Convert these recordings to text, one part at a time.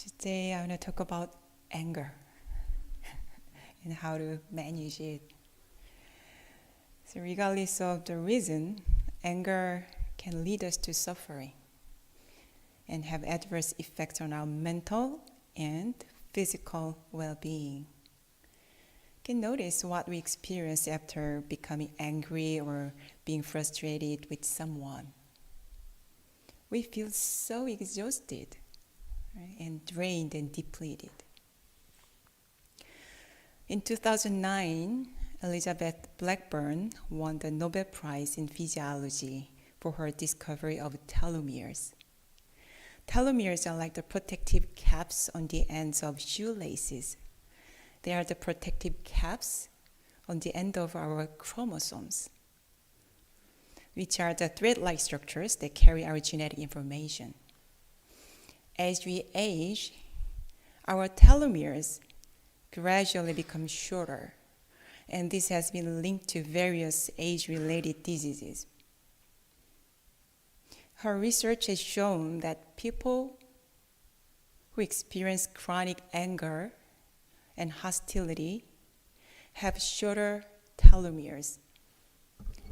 Today I want to talk about anger and how to manage it. So regardless of the reason, anger can lead us to suffering and have adverse effects on our mental and physical well-being. You can notice what we experience after becoming angry or being frustrated with someone. We feel so exhausted, right, and drained and depleted. In 2009, Elizabeth Blackburn won the Nobel Prize in Physiology for her discovery of telomeres. Telomeres are like the protective caps on the ends of shoelaces. They are the protective caps on the end of our chromosomes, which are the thread-like structures that carry our genetic information. As we age, our telomeres gradually become shorter, and this has been linked to various age-related diseases. Her research has shown that people who experience chronic anger and hostility have shorter telomeres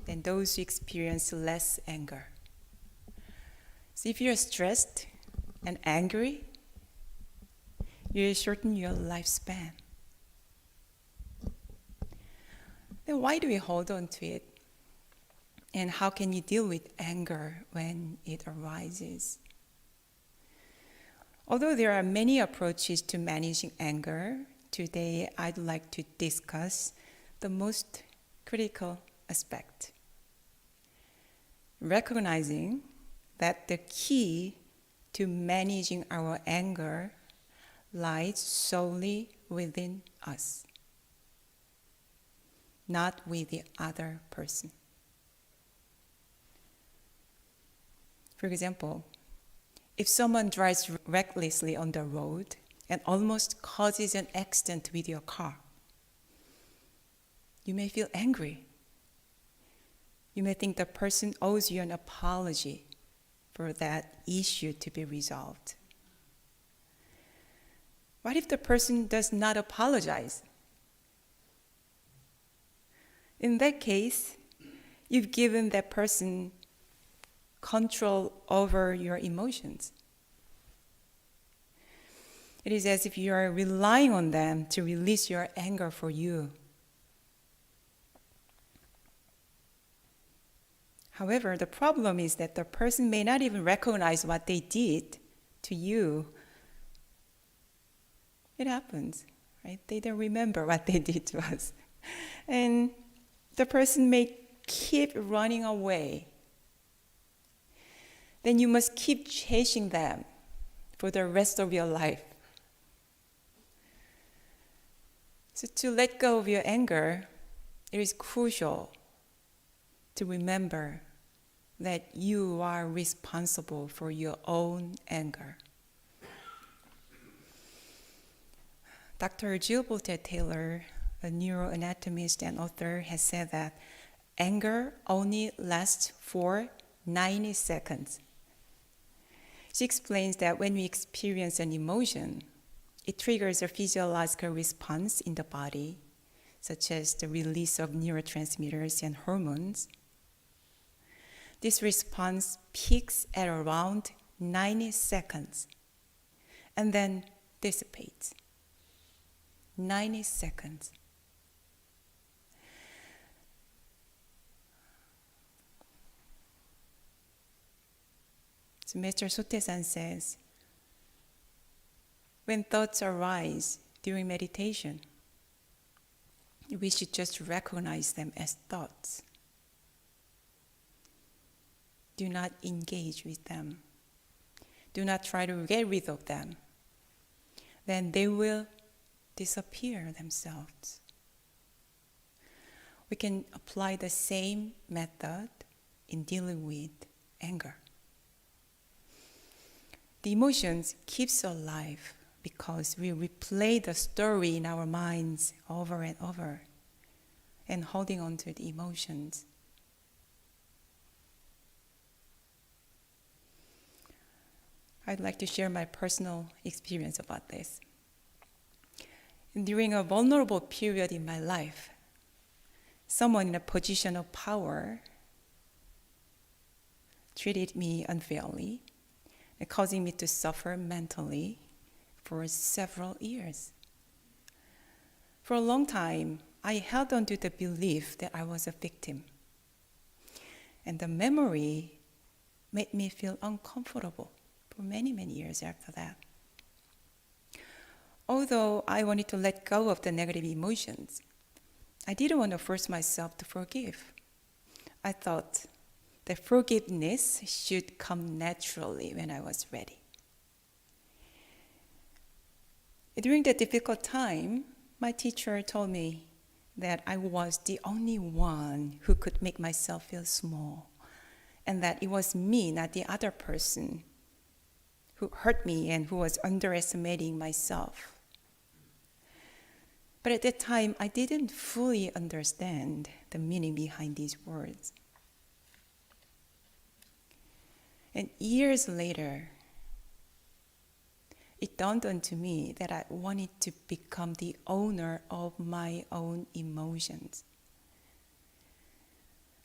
than those who experience less anger. So if you're stressed and angry, you shorten your lifespan. Then why do we hold on to it? And how can you deal with anger when it arises? Although there are many approaches to managing anger, today I'd like to discuss the most critical aspect. Recognizing that the key to managing our anger lies solely within us, not with the other person. For example, if someone drives recklessly on the road and almost causes an accident with your car, you may feel angry. You may think the person owes you an apology for that issue to be resolved. What if the person does not apologize? In that case, you've given that person control over your emotions. It is as if you are relying on them to release your anger for you. However, the problem is that the person may not even recognize what they did to you. It happens, right? They don't remember what they did to us. And the person may keep running away. Then you must keep chasing them for the rest of your life. So to let go of your anger, it is crucial to remember that you are responsible for your own anger. Dr. Jieun Taylor, a neuroanatomist and author, has said that anger only lasts for 90 seconds. She explains that when we experience an emotion, it triggers a physiological response in the body, such as the release of neurotransmitters and hormones. This response peaks at around 90 seconds and then dissipates. 90 seconds. So Mr. Sotaesan says, when thoughts arise during meditation, we should just recognize them as thoughts. Do not engage with them. Do not try to get rid of them. Then they will disappear themselves. We can apply the same method in dealing with anger. The emotions keeps alive because we replay the story in our minds over and over and holding on to the emotions. I'd like to share my personal experience about this. During a vulnerable period in my life, someone in a position of power treated me unfairly, causing me to suffer mentally for several years. For a long time, I held on to the belief that I was a victim. And the memory made me feel uncomfortable for many, many years after that. Although I wanted to let go of the negative emotions, I didn't want to force myself to forgive. I thought that forgiveness should come naturally when I was ready. During that difficult time, my teacher told me that I was the only one who could make myself feel small, and that it was me, not the other person, who hurt me and who was underestimating myself. But at that time, I didn't fully understand the meaning behind these words. And years later, it dawned on me that I wanted to become the owner of my own emotions.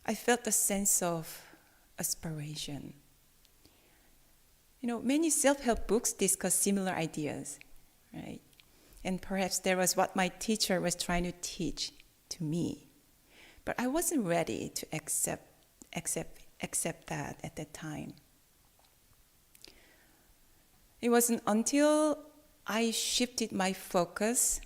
I felt a sense of aspiration. Many self-help books discuss similar ideas, right? And perhaps that was what my teacher was trying to teach to me. But I wasn't ready to accept that at that time. It wasn't until I shifted my focus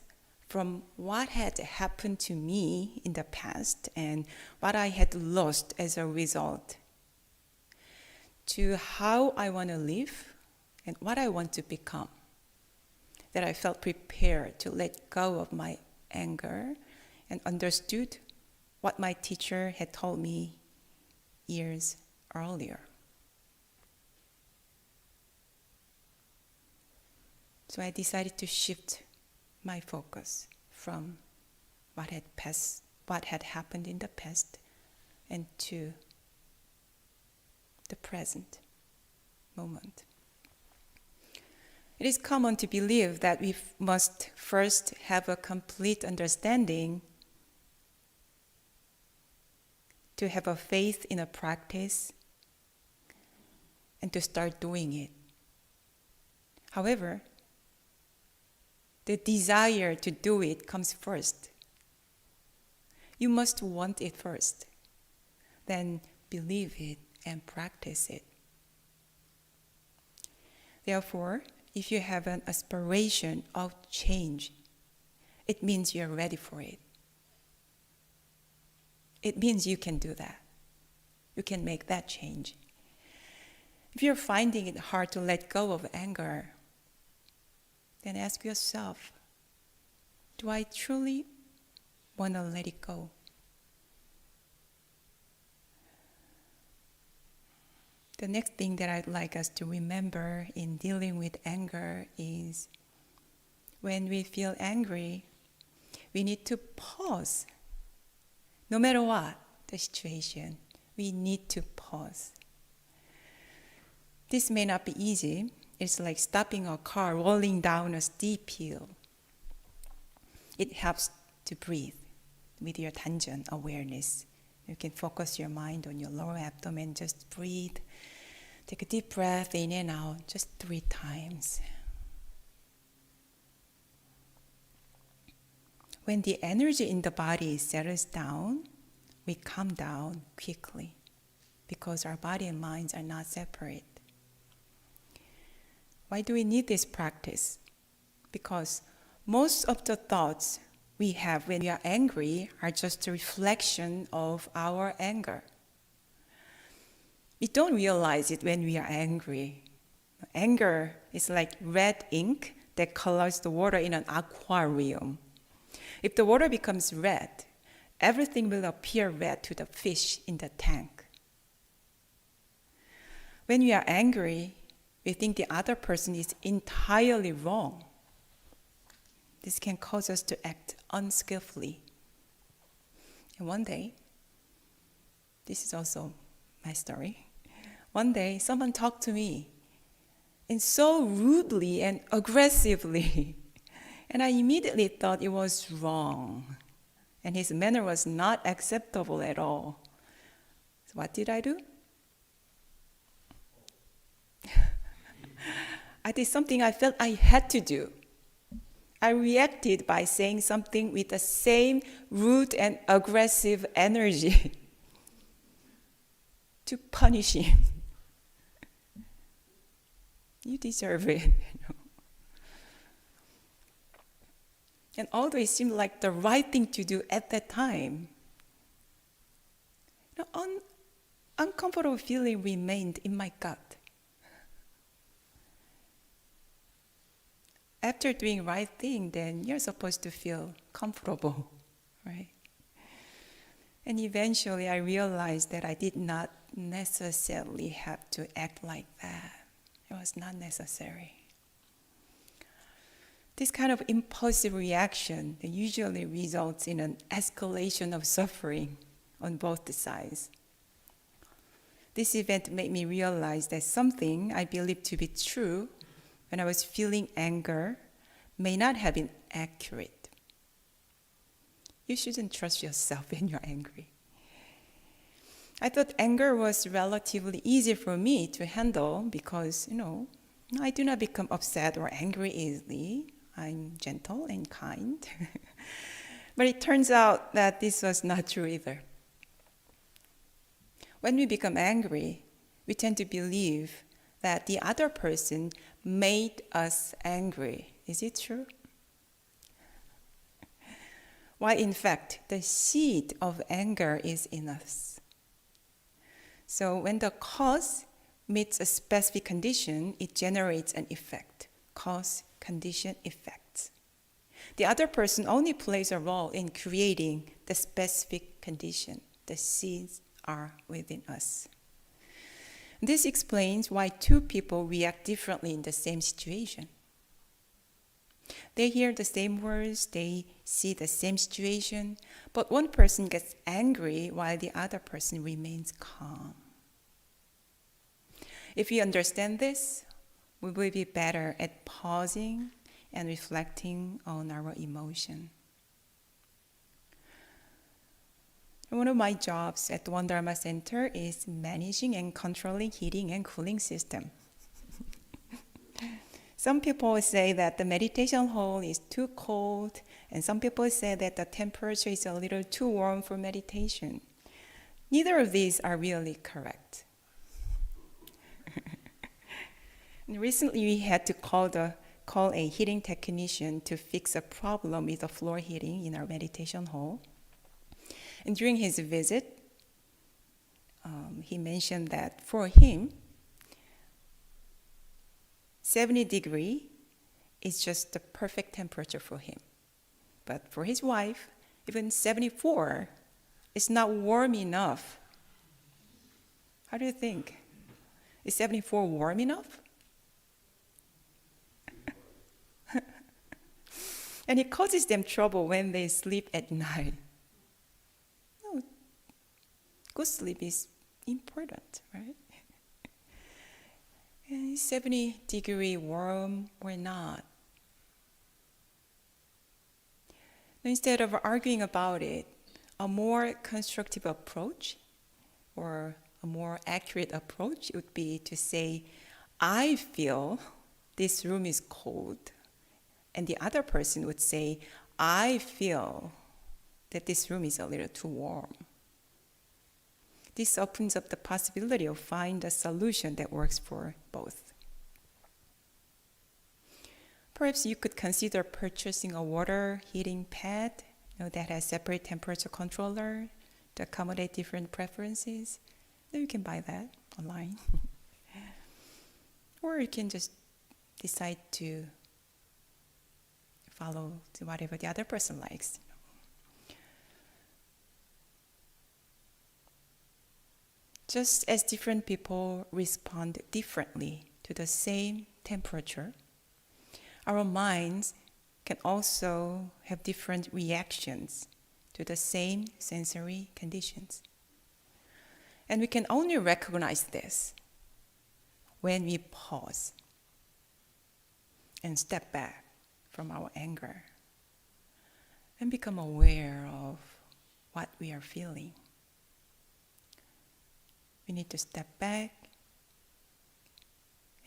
from what had happened to me in the past and what I had lost as a result to how I want to live and what I want to become, that I felt prepared to let go of my anger and understood what my teacher had told me years earlier. So I decided to shift my focus from what had happened in the past, and to the present moment. It is common to believe that we must first have a complete understanding to have a faith in a practice and to start doing it. However, the desire to do it comes first. You must want it first, then believe it and practice it. Therefore, if you have an aspiration of change, it means you're ready for it. It means you can do that. You can make that change. If you're finding it hard to let go of anger, then ask yourself, do I truly want to let it go? The next thing that I'd like us to remember in dealing with anger is when we feel angry, we need to pause. No matter what the situation, we need to pause. This may not be easy. It's like stopping a car rolling down a steep hill. It helps to breathe with your Danjeon awareness. You can focus your mind on your lower abdomen, just breathe. Take a deep breath in and out, just 3 times. When the energy in the body settles down, we calm down quickly because our body and minds are not separate. Why do we need this practice? Because most of the thoughts we have when we are angry are just a reflection of our anger. We don't realize it when we are angry. Anger is like red ink that colors the water in an aquarium. If the water becomes red, everything will appear red to the fish in the tank. When we are angry, we think the other person is entirely wrong. This can cause us to act unskillfully. And one day, this is also my story. One day, someone talked to me and so rudely and aggressively. And I immediately thought it was wrong. And his manner was not acceptable at all. So what did I do? I did something I felt I had to do. I reacted by saying something with the same rude and aggressive energy to punish him. You deserve it. And although it seemed like the right thing to do at that time, uncomfortable feeling remained in my gut. After doing right thing, then you're supposed to feel comfortable, right? And eventually I realized that I did not necessarily have to act like that. It was not necessary. This kind of impulsive reaction usually results in an escalation of suffering on both sides. This event made me realize that something I believed to be true when I was feeling anger may not have been accurate. You shouldn't trust yourself when you're angry. I thought anger was relatively easy for me to handle because, I do not become upset or angry easily. I'm gentle and kind. But it turns out that this was not true either. When we become angry, we tend to believe that the other person made us angry. Is it true? While in fact, the seed of anger is in us. So when the cause meets a specific condition, it generates an effect. Cause, condition, effects. The other person only plays a role in creating the specific condition. The seeds are within us. This explains why two people react differently in the same situation. They hear the same words, they see the same situation, but one person gets angry while the other person remains calm. If we understand this, we will be better at pausing and reflecting on our emotion. One of my jobs at the One Dharma Center is managing and controlling heating and cooling system. Some people say that the meditation hall is too cold, and some people say that the temperature is a little too warm for meditation. Neither of these are really correct. And recently we had to call a heating technician to fix a problem with the floor heating in our meditation hall. And during his visit, he mentioned that for him, 70 degrees is just the perfect temperature for him. But for his wife, even 74 is not warm enough. How do you think? Is 74 warm enough? And it causes them trouble when they sleep at night. No, good sleep is important, right? And 70 degrees warm or not. Instead of arguing about it, a more constructive approach or a more accurate approach would be to say, I feel this room is cold. And the other person would say, I feel that this room is a little too warm. This opens up the possibility of finding a solution that works for both. Perhaps you could consider purchasing a water heating pad that has separate temperature controller to accommodate different preferences. Then you can buy that online. Or you can just decide to follow whatever the other person likes. Just as different people respond differently to the same temperature, our minds can also have different reactions to the same sensory conditions. And we can only recognize this when we pause and step back from our anger and become aware of what we are feeling. We need to step back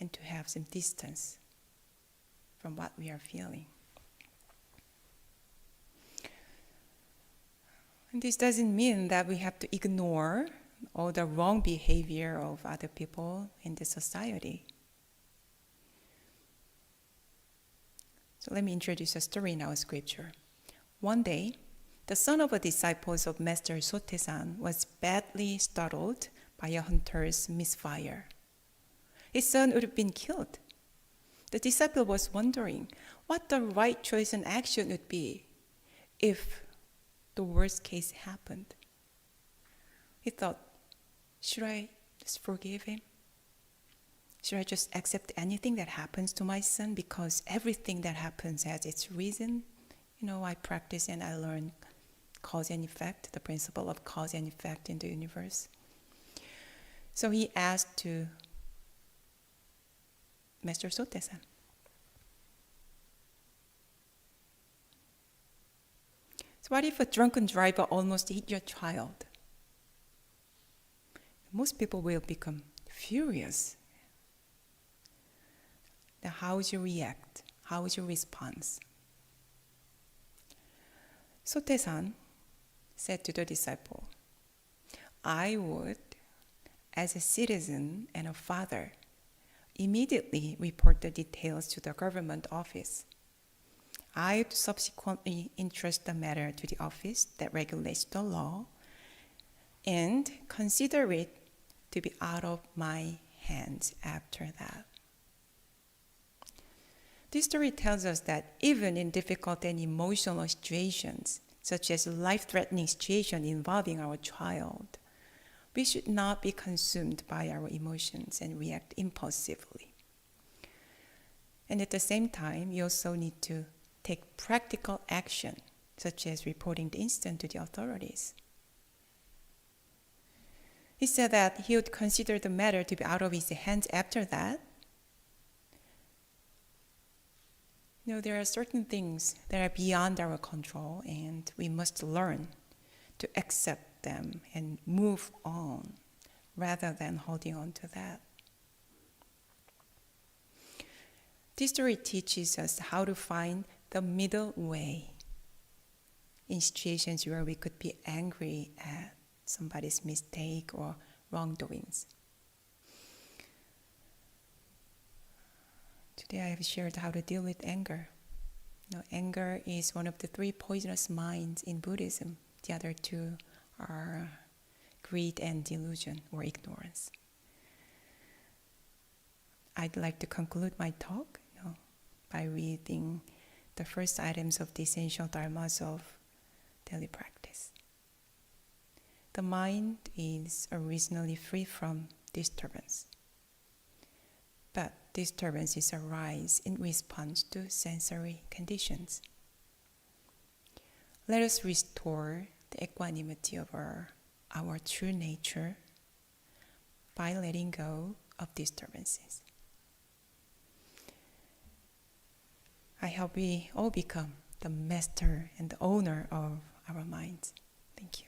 and to have some distance from what we are feeling. And this doesn't mean that we have to ignore all the wrong behavior of other people in the society. So let me introduce a story in our scripture. One day, the son of a disciple of Master Sote-san was badly startled by a hunter's misfire. His son would have been killed. The disciple was wondering what the right choice and action would be if the worst case happened. He thought, should I just forgive him? Should I just accept anything that happens to my son because everything that happens has its reason? I practice and I learn cause and effect, the principle of cause and effect in the universe. So he asked to Master Sote-san, so what if a drunken driver almost hit your child? Most people will become furious. Now, how would you react? How would you response? Sote-san said to the disciple, I would, as a citizen and a father, immediately report the details to the government office. I would subsequently entrust the matter to the office that regulates the law and consider it to be out of my hands after that. This story tells us that even in difficult and emotional situations, such as a life-threatening situation involving our child, we should not be consumed by our emotions and react impulsively. And at the same time, we also need to take practical action, such as reporting the incident to the authorities. He said that he would consider the matter to be out of his hands after that. There are certain things that are beyond our control, and we must learn to accept them and move on rather than holding on to that. This story teaches us how to find the middle way in situations where we could be angry at somebody's mistake or wrongdoings. Today I have shared how to deal with anger. Anger is one of the 3 poisonous minds in Buddhism. The other 2 are greed and delusion or ignorance. I'd like to conclude my talk by reading the first items of the essential dharmas of daily practice. The mind is originally free from disturbance, but disturbances arise in response to sensory conditions. Let us restore the equanimity of our true nature by letting go of disturbances. I hope we all become the master and the owner of our minds. Thank you.